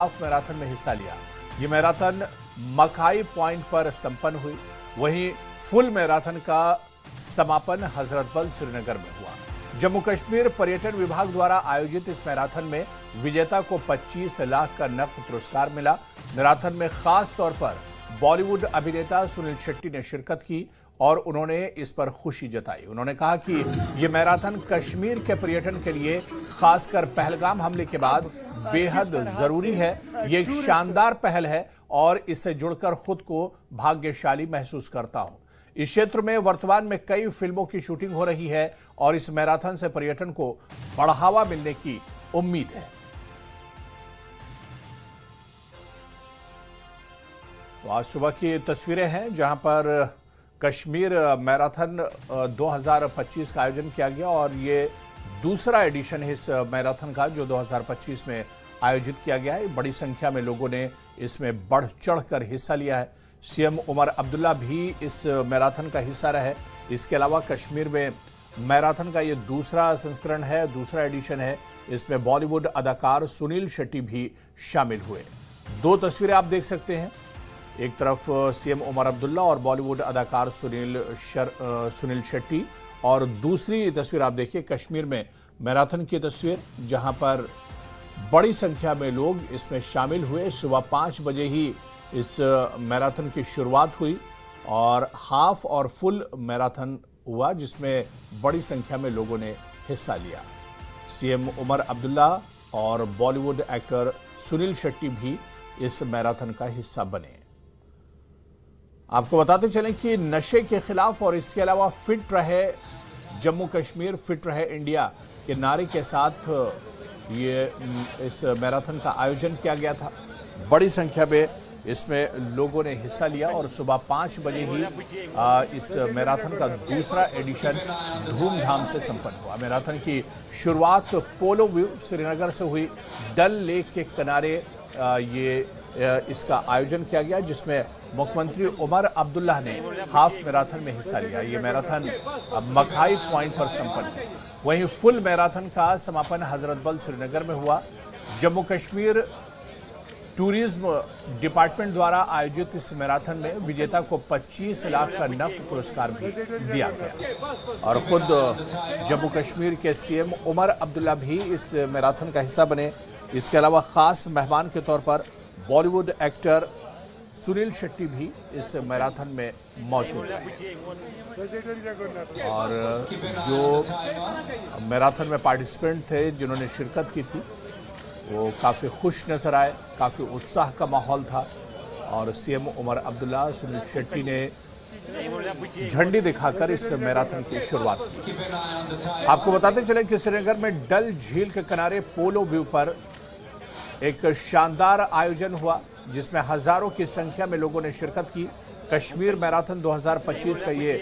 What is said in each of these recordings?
Half marathon में हिस्सा लिया। ये मैराथन मकाई पॉइंट पर संपन्न हुई। वहीं फुल मैराथन का समापन हजरतबल श्रीनगर में हुआ। जम्मू कश्मीर पर्यटन विभाग द्वारा आयोजित इस मैराथन में विजेता को 25 लाख का नकद पुरस्कार मिला। मैराथन में खास तौर पर बॉलीवुड अभिनेता सुनील शेट्टी ने शिरकत की और उन्होंने इस पर खुशी जताई। उन्होंने कहा कि ये मैराथन कश्मीर के पर्यटन के लिए खासकर पहलगाम हमले के बाद बेहद जरूरी है। ये एक शानदार पहल है और इससे जुड़कर खुद को भाग्यशाली महसूस करता हूं। इस क्षेत्र में वर्तमान में कई फिल्मों की शूटिंग हो रही है और इस मैराथन से पर्यटन को बढ़ावा मिलने की उम्मीद है। तो आज सुबह की तस्वीरें हैं जहां पर कश्मीर मैराथन 2025 का आयोजन किया गया और ये दूसरा एडिशन है इस मैराथन का जो 2025 में आयोजित किया गया है। बड़ी संख्या में लोगों ने इसमें बढ़ चढ़कर हिस्सा लिया है। सीएम उमर अब्दुल्ला भी इस मैराथन का हिस्सा रहे। इसके अलावा कश्मीर में मैराथन का ये दूसरा संस्करण है, दूसरा एडिशन है। इसमें बॉलीवुड अदाकार सुनील शेट्टी भी शामिल हुए। दो तस्वीरें आप देख सकते हैं, एक तरफ सीएम उमर अब्दुल्ला और बॉलीवुड अदाकार सुनील शेट्टी और दूसरी तस्वीर आप देखिए कश्मीर में मैराथन की तस्वीर जहां पर बड़ी संख्या में लोग इसमें शामिल हुए। सुबह 5 बजे ही इस मैराथन की शुरुआत हुई और हाफ और फुल मैराथन हुआ जिसमें बड़ी संख्या में लोगों ने हिस्सा लिया। सीएम उमर अब्दुल्ला और बॉलीवुड एक्टर सुनील शेट्टी भी इस मैराथन का हिस्सा बने। आपको बताते चलें कि नशे के खिलाफ और इसके अलावा फिट रहे जम्मू कश्मीर, फिट रहे इंडिया के नारे के साथ ये इस मैराथन का आयोजन किया गया था। बड़ी संख्या में इसमें लोगों ने हिस्सा लिया और सुबह 5 बजे ही इस मैराथन का दूसरा एडिशन धूमधाम से संपन्न हुआ। मैराथन की शुरुआत पोलो व्यू श्रीनगर से हुई। डल लेक के किनारे इसका आयोजन किया गया जिसमें मुख्यमंत्री उमर अब्दुल्ला ने हाफ मैराथन में हिस्सा लिया। ये मैराथन मकाई पॉइंट पर संपन्न हुई। वहीं फुल मैराथन का समापन हजरतबल श्रीनगर में हुआ। जम्मू कश्मीर टूरिज्म डिपार्टमेंट द्वारा आयोजित इस मैराथन में विजेता को 25 लाख का नकद पुरस्कार भी दिया गया और खुद जम्मू कश्मीर के सीएम उमर अब्दुल्ला भी इस मैराथन का हिस्सा बने। इसके अलावा खास मेहमान के तौर पर बॉलीवुड एक्टर सुनील शेट्टी भी इस मैराथन में मौजूद रहे और जो मैराथन में पार्टिसिपेंट थे जिन्होंने शिरकत की थी वो काफ़ी खुश नजर आए। काफ़ी उत्साह का माहौल था और सीएम उमर अब्दुल्ला सुनील शेट्टी ने झंडी दिखाकर इस मैराथन की शुरुआत की। आपको बताते चले कि श्रीनगर में डल झील के किनारे पोलो व्यू पर एक शानदार आयोजन हुआ जिसमें हजारों की संख्या में लोगों ने शिरकत की। कश्मीर मैराथन 2025 का ये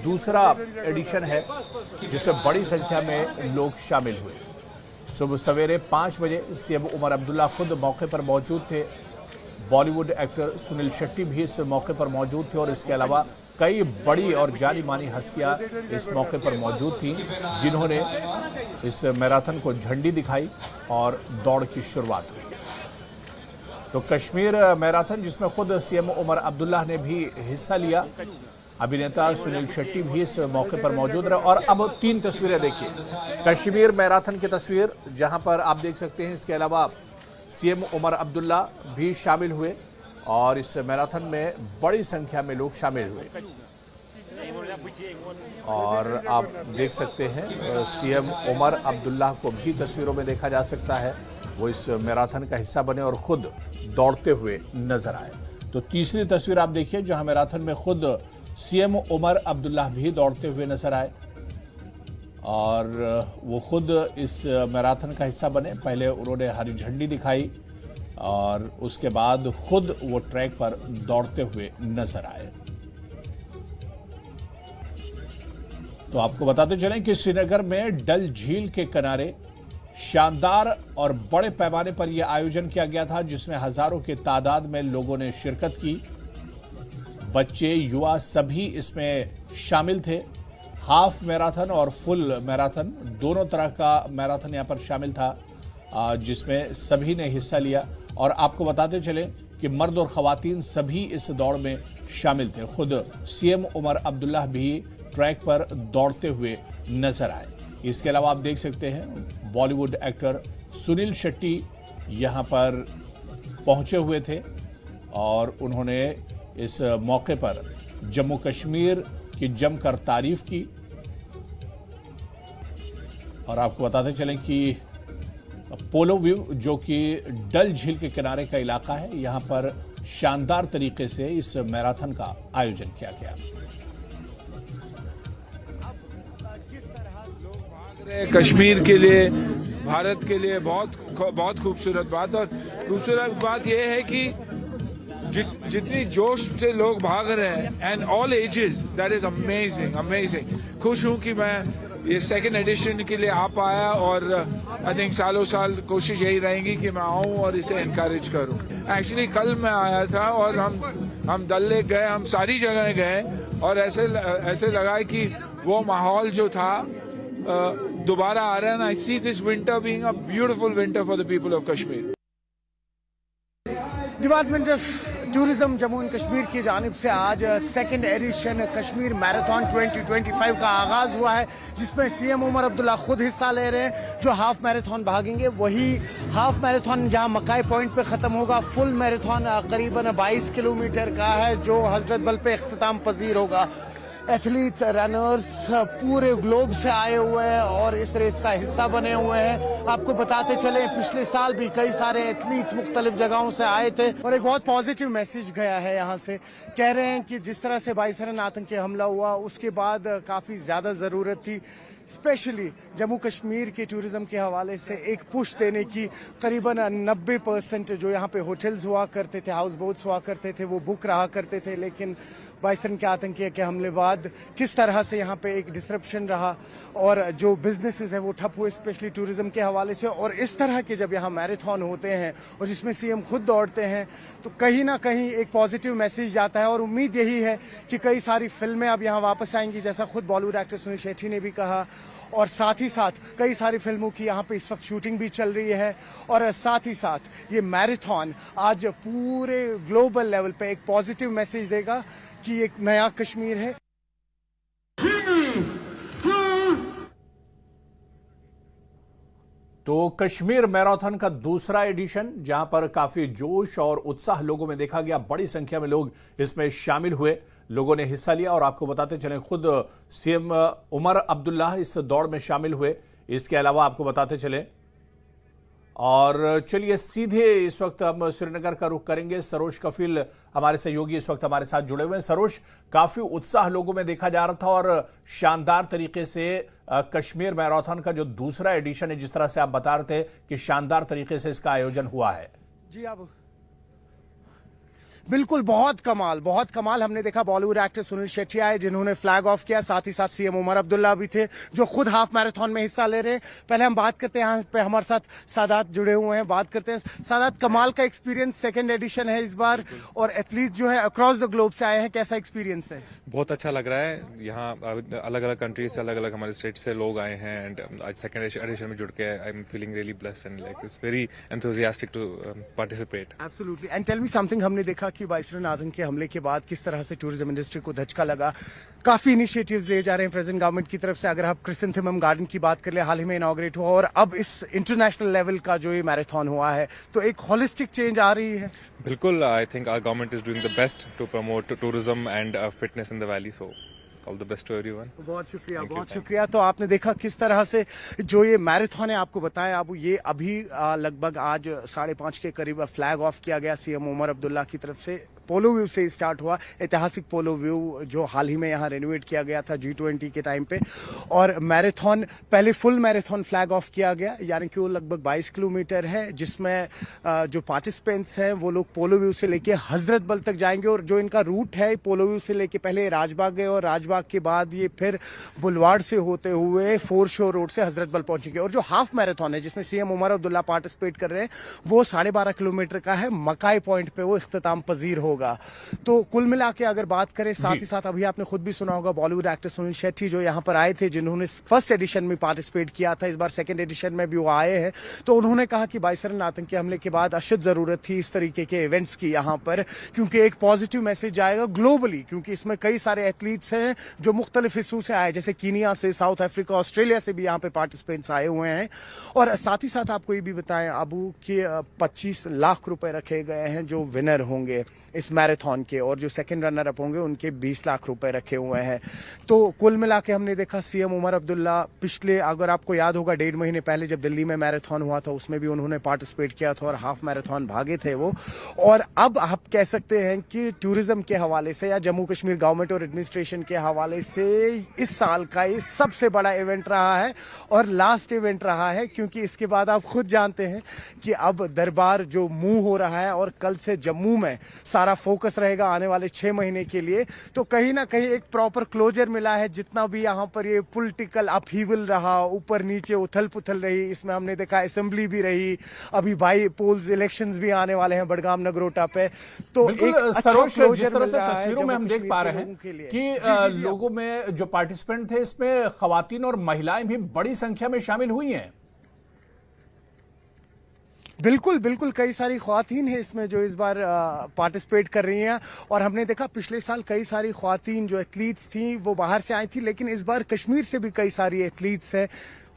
दूसरा एडिशन है जिसमें बड़ी संख्या में लोग शामिल हुए। सुबह सवेरे 5 बजे सीएम उमर अब्दुल्ला खुद मौके पर मौजूद थे। बॉलीवुड एक्टर सुनील शेट्टी भी इस मौके पर मौजूद थे और इसके अलावा कई बड़ी और जानी मानी हस्तियां इस मौके पर मौजूद थीं जिन्होंने इस मैराथन को झंडी दिखाई और दौड़ की शुरुआत हुई। तो कश्मीर मैराथन जिसमें खुद सीएम उमर अब्दुल्ला ने भी हिस्सा लिया, अभिनेता सुनील शेट्टी भी इस मौके पर मौजूद रहे। और अब 3 तस्वीरें देखिए, कश्मीर मैराथन की तस्वीर जहां पर आप देख सकते हैं। इसके अलावा सीएम उमर अब्दुल्ला भी शामिल हुए और इस मैराथन में बड़ी संख्या में लोग शामिल हुए और आप देख सकते हैं सीएम उमर अब्दुल्ला को भी तस्वीरों में देखा जा सकता है। वो इस मैराथन का हिस्सा बने और खुद दौड़ते हुए नजर आए। तो तीसरी तस्वीर आप देखिए जहां मैराथन में खुद सीएम उमर अब्दुल्ला भी दौड़ते हुए नजर आए और वो खुद इस मैराथन का हिस्सा बने। पहले उन्होंने हरी झंडी दिखाई और उसके बाद खुद वो ट्रैक पर दौड़ते हुए नजर आए। तो आपको बताते चलें कि श्रीनगर में डल झील के किनारे शानदार और बड़े पैमाने पर यह आयोजन किया गया था जिसमें हजारों की तादाद में लोगों ने शिरकत की। बच्चे, युवा सभी इसमें शामिल थे। हाफ मैराथन और फुल मैराथन दोनों तरह का मैराथन यहाँ पर शामिल था जिसमें सभी ने हिस्सा लिया और आपको बताते चले कि मर्द और खवातीन सभी इस दौड़ में शामिल थे। खुद सीएम उमर अब्दुल्ला भी ट्रैक पर दौड़ते हुए नजर आए। इसके अलावा आप देख सकते हैं बॉलीवुड एक्टर सुनील शेट्टी यहां पर पहुंचे हुए थे और उन्होंने इस मौके पर जम्मू कश्मीर की जमकर तारीफ की। और आपको बताते चलें कि पोलो व्यू जो कि डल झील के किनारे का इलाका है, यहां पर शानदार तरीके से इस मैराथन का आयोजन किया गया। किस तरह लोग भाग रहे हैं कश्मीर के लिए, भारत के लिए, बहुत खूबसूरत बात। और खूबसूरत बात यह है कि जितनी जोश से लोग भाग रहे हैं and all ages, that is amazing amazing. खुश हूं कि मैं ये सेकेंड एडिशन के लिए आ पाया और आई थिंक सालों साल कोशिश यही रहेगी कि मैं आऊं और इसे इनकरेज करूं। एक्चुअली कल मैं आया था और हम डल लेक गए, हम सारी जगह गए और ऐसे लगा कि वो माहौल जो था दोबारा आ रहा है। I see this winter being a beautiful winter for the people of Kashmir. Department of tourism Jammu and Kashmir की जानिब से आज सेकंड एडिशन कश्मीर मैराथन 2025 का आगाज हुआ है, जिसमें सीएम उमर अब्दुल्ला खुद हिस्सा ले रहे हैं। जो हाफ मैराथन भागेंगे वही हाफ मैराथन जहां मकाई पॉइंट पे खत्म होगा। फुल मैराथन करीबन 22 किलोमीटर का है जो हजरत बल पे इख्तिताम पजीर होगा। एथलीट्स, रनर्स पूरे ग्लोब से आए हुए हैं और इस रेस का हिस्सा बने हुए हैं। आपको बताते चले पिछले साल भी कई सारे एथलीट्स मुख्तलिफ जगहों से आए थे और एक बहुत पॉजिटिव मैसेज गया है यहाँ से। कह रहे हैं कि जिस तरह से 22 रन आतंकी हमला हुआ उसके बाद काफ़ी ज़्यादा ज़रूरत थी स्पेशली जम्मू कश्मीर के टूरिज्म के हवाले से एक पुश देने की। करीबन 90% जो यहाँ पे होटल्स हुआ करते थे, हाउस बोट्स हुआ करते थे, वो बुक रहा करते थे। लेकिन 22 रन के आतंकी के हमले बाद किस तरह से यहाँ पे एक डिसरप्शन रहा और जो बिजनेसेस है वो ठप हुए स्पेशली टूरिज्म के हवाले से। और इस तरह के जब यहाँ मैराथन होते हैं और जिसमें सीएम खुद दौड़ते हैं तो कहीं ना कहीं एक पॉजिटिव मैसेज जाता है। और उम्मीद यही है कि कई सारी फिल्में अब यहाँ वापस आएंगी, जैसा खुद बॉलीवुड एक्टर सुनील शेट्टी ने भी कहा। और साथ ही साथ कई सारी फिल्मों की यहाँ पे इस वक्त शूटिंग भी चल रही है। और साथ ही साथ ये मैराथन आज पूरे ग्लोबल लेवल पे एक पॉजिटिव मैसेज देगा कि एक नया कश्मीर है। तो कश्मीर मैराथन का दूसरा एडिशन जहां पर काफी जोश और उत्साह लोगों में देखा गया। बड़ी संख्या में लोग इसमें शामिल हुए, लोगों ने हिस्सा लिया। और आपको बताते चलें खुद सीएम उमर अब्दुल्ला इस दौड़ में शामिल हुए। इसके अलावा आपको बताते चले और चलिए सीधे इस वक्त हम श्रीनगर का रुख करेंगे। सरोज कफिल हमारे सहयोगी इस वक्त हमारे साथ जुड़े हुए हैं। सरोज, काफी उत्साह लोगों में देखा जा रहा था और शानदार तरीके से कश्मीर मैराथन का जो दूसरा एडिशन है, जिस तरह से आप बता रहे थे कि शानदार तरीके से इसका आयोजन हुआ है। जी आप बिल्कुल, बहुत कमाल हमने देखा। बॉलीवुड एक्टर सुनील शेट्टी आए जिन्होंने फ्लैग ऑफ किया, साथ ही साथ सीएम उमर अब्दुल्ला भी थे जो खुद हाफ मैराथन में हिस्सा ले रहे हैं। पहले हम बात करते हैं, यहाँ पे हमारे साथ सादात जुड़े हुए हैं, बात करते हैं। सादात, कमाल का एक्सपीरियंस, सेकंड एडिशन है इस बार और एथलीट जो है अक्रॉस द ग्लोब से आए हैं, कैसा एक्सपीरियंस है? बहुत अच्छा लग रहा है। यहाँ अलग अलग कंट्रीज से, अलग अलग हमारे स्टेट से लोग आए हैं एंड आज सेकंड एडिशन में जुड़ के I am feeling really blessed and like it's very enthusiastic to participate. Absolutely. And tell me something, हमने देखा कि 22 रन आतंकी के हमले के बाद किस तरह से टूरिज्म इंडस्ट्री को धचका लगा। काफी इनिशिएटिव्स लिए जा रहे हैं प्रेजेंट गवर्नमेंट की तरफ से। अगर आप क्रिसेंथेमम गार्डन की बात कर ले, हाल ही में इनॉग्रेट हुआ और अब इस इंटरनेशनल लेवल का जो ये मैराथन हुआ है, तो एक होलिस्टिक चेंज आ रही है। बिल्कुल, I think our government is doing the best to promote tourism and fitness in the valley, so all the best to everyone. बहुत शुक्रिया। तो आपने देखा किस तरह से जो ये मैराथन है, आपको बताया अब ये अभी लगभग आज 5:30 के करीब फ्लैग ऑफ किया गया सीएम उमर अब्दुल्ला की तरफ से। पोलो व्यू से स्टार्ट हुआ, ऐतिहासिक पोलो व्यू जो हाल ही में यहाँ रेनोवेट किया गया था G20 के टाइम पे। और मैराथन पहले फुल मैराथन फ्लैग ऑफ किया गया, यानी कि वो लगभग 22 किलोमीटर है, जिसमें जो पार्टिसिपेंट्स हैं वो लोग पोलो व्यू से लेके हजरत बल तक जाएंगे। और जो इनका रूट है पोलो व्यू से लेके पहले राजबाग गए और राजबाग के बाद ये फिर बुलवाड़ से होते हुए फोर शोर रोड से हजरत बल पहुंचेंगे। और जो हाफ मैराथन है जिसमें सीएम उमर अब्दुल्ला पार्टिसिपेट कर रहे हैं, वो 12.5 किलोमीटर का है। मकाई पॉइंट पे वो इख्तिताम पजीर हो होगा। तो कुल मिला के अगर बात करें, साथ ही साथ अभी आपने खुद भी सुना होगा बॉलीवुड एक्टर सुनील शेट्टी जो यहाँ पर आए थे, जिन्होंने फर्स्ट एडिशन में पार्टिसिपेट किया था, इस बार सेकंड एडिशन में भी वो आए हैं। तो उन्होंने कहा कि बाईसरन आतंकी हमले के बाद अशद जरूरत थी इस तरीके के इवेंट्स की यहाँ पर, क्योंकि एक पॉजिटिव मैसेज आएगा ग्लोबली, क्योंकि इसमें कई सारे एथलीट्स हैं जो मुख्तलिफ हिस्सों से आए, जैसे कीनिया से, साउथ अफ्रीका, ऑस्ट्रेलिया से भी यहाँ पे पार्टिसिपेंट्स आए हुए हैं। और साथ ही साथ आपको ये भी बताएं अबू कि 25 लाख रुपए रखे गए हैं जो विनर होंगे इस मैराथन के, और जो सेकंड रनर अप होंगे उनके 20 लाख रुपए रखे हुए हैं। तो कुल मिला के हमने देखा सीएम उमर अब्दुल्ला पिछले, अगर आपको याद होगा, 1.5 महीने पहले जब दिल्ली में मैराथन हुआ था उसमें भी उन्होंने पार्टिसिपेट किया था और हाफ मैराथन भागे थे वो। और अब आप कह सकते हैं कि टूरिज्म के हवाले से या जम्मू कश्मीर गवर्नमेंट और एडमिनिस्ट्रेशन के हवाले से इस साल का ये सबसे बड़ा इवेंट रहा है और लास्ट इवेंट रहा है, क्योंकि इसके बाद आप खुद जानते हैं कि अब दरबार जो मूव हो रहा है और कल से जम्मू में सारा फोकस रहेगा आने वाले 6 महीने के लिए। तो कहीं ना कहीं एक प्रॉपर क्लोजर मिला है। जितना भी यहाँ पर ये पॉलिटिकल अपहीवल रहा, ऊपर नीचे उथल पुथल रही, इसमें हमने देखा असेंबली भी रही, अभी बाई पोल्स इलेक्शंस भी आने वाले हैं बडगाम नगरोटा पे। तो एक अच्छा सरोज, जिस क्लोजर तरह से मिल रहा है तस्वीरों में हम देख पा रहे हैं कि लोगों में जो पार्टिसिपेंट थे इसमें खवातीन और महिलाएं भी बड़ी संख्या में शामिल हुई हैं। बिल्कुल बिल्कुल, कई सारी ख्वातीन हैं इसमें जो इस बार पार्टिसिपेट कर रही हैं। और हमने देखा पिछले साल कई सारी ख्वातीन जो एथलीट्स थी वो बाहर से आई थी, लेकिन इस बार कश्मीर से भी कई सारी एथलीट्स हैं।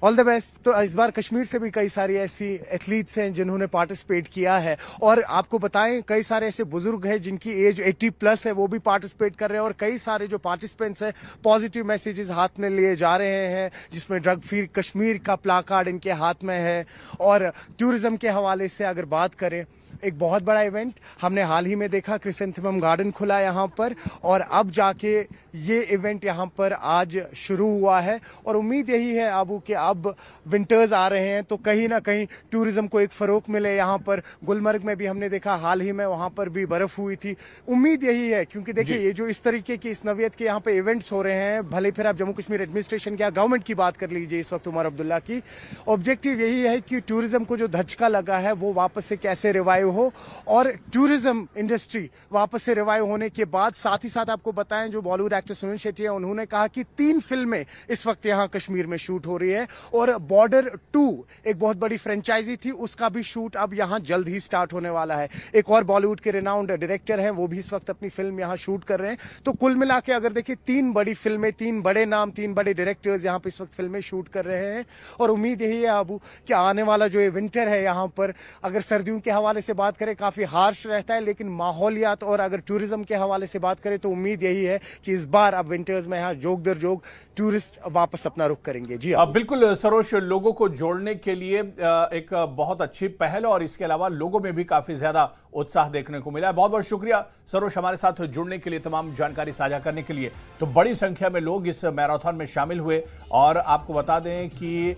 All the best. तो इस बार कश्मीर से भी कई सारी ऐसी एथलीट्स हैं जिन्होंने पार्टिसिपेट किया है। और आपको बताएं कई सारे ऐसे बुजुर्ग हैं जिनकी एज 80+ है, वो भी पार्टिसिपेट कर रहे हैं। और कई सारे जो पार्टिसिपेंट्स हैं पॉजिटिव मैसेजेस हाथ में लिए जा रहे हैं, जिसमें ड्रग फ्री कश्मीर का प्लाकार्ड इनके हाथ में है। और टूरिज्म के हवाले से अगर बात करें, एक बहुत बड़ा इवेंट हमने हाल ही में देखा, क्रिसेंथेमम गार्डन खुला यहाँ पर, और अब जाके ये इवेंट यहाँ पर आज शुरू हुआ है। और उम्मीद यही है आबू कि अब विंटर्स आ रहे हैं तो कहीं ना कहीं टूरिज्म को एक फरोग मिले। यहाँ पर गुलमर्ग में भी हमने देखा हाल ही में, वहाँ पर भी बर्फ हुई थी। उम्मीद यही है, क्योंकि देखिए ये जो इस तरीके की इस नवियत के यहाँ पे इवेंट्स हो रहे हैं, भले फिर आप जम्मू कश्मीर एडमिनिस्ट्रेशन या गवर्नमेंट की बात कर लीजिए इस वक्त उमर अब्दुल्ला की, ऑब्जेक्टिव यही है कि टूरिज्म को जो धचका लगा है वो वापस से कैसे रिवाइव हो, और टूरिज्म इंडस्ट्री वापस से रिवाइव होने के बाद। साथ ही साथ आपको बताएं जो बॉलीवुड एक्टर सुनील शेट्टी है, उन्होंने कहा कि 3 फिल्में इस वक्त यहां कश्मीर में शूट हो रही है, और बॉर्डर 2 एक बहुत बड़ी फ्रेंचाइजी थी, उसका भी शूट अब यहां जल्द ही स्टार्ट होने वाला है। एक और बॉलीवुड के रिनाउंड डायरेक्टर हैं, वो भी इस वक्त अपनी फिल्म यहां शूट कर रहे हैं। तो कुल मिला के अगर देखिए 3 बड़ी फिल्में, 3 बड़े नाम, 3 बड़े डायरेक्टर्स यहां पर इस वक्त फिल्में शूट कर रहे हैं। और उम्मीद यही है आबू कि आने वाला जो ये विंटर है यहाँ पर, अगर सर्दियों के हवाले से बात करें काफी हार्श रहता है, लेकिन माहौलियात और अगर टूरिज्म के हवाले से बात करें तो उम्मीद यही है कि इस बार अब विंटर्स में यहाँ जोग दर जोग टूरिस्ट वापस अपना रुख करेंगे। जी बिल्कुल सरोज, लोगों को जोड़ने के लिए एक बहुत अच्छी पहल, और इसके अलावा लोगों में भी काफी ज्यादा उत्साह देखने को मिला है। बहुत बहुत शुक्रिया सरोज हमारे साथ जुड़ने के लिए, तमाम जानकारी साझा करने के लिए। तो बड़ी संख्या में लोग इस मैराथन में शामिल हुए, और आपको बता दें कि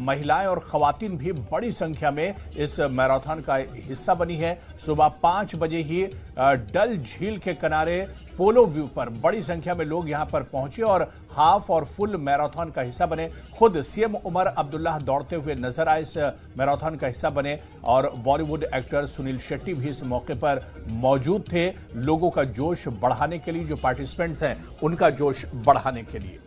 महिलाएं और खवातीन भी बड़ी संख्या में इस मैराथन का हिस्सा बनी है। सुबह 5 बजे ही डल झील के किनारे पोलो व्यू पर बड़ी संख्या में लोग यहां पर पहुंचे और हाफ और फुल मैराथन का हिस्सा बने। खुद सीएम उमर अब्दुल्ला दौड़ते हुए नजर आए, इस मैराथन का हिस्सा बने, और बॉलीवुड एक्टर सुनील शेट्टी भी इस मौके पर मौजूद थे, लोगों का जोश बढ़ाने के लिए, जो पार्टिसिपेंट्स हैं उनका जोश बढ़ाने के लिए।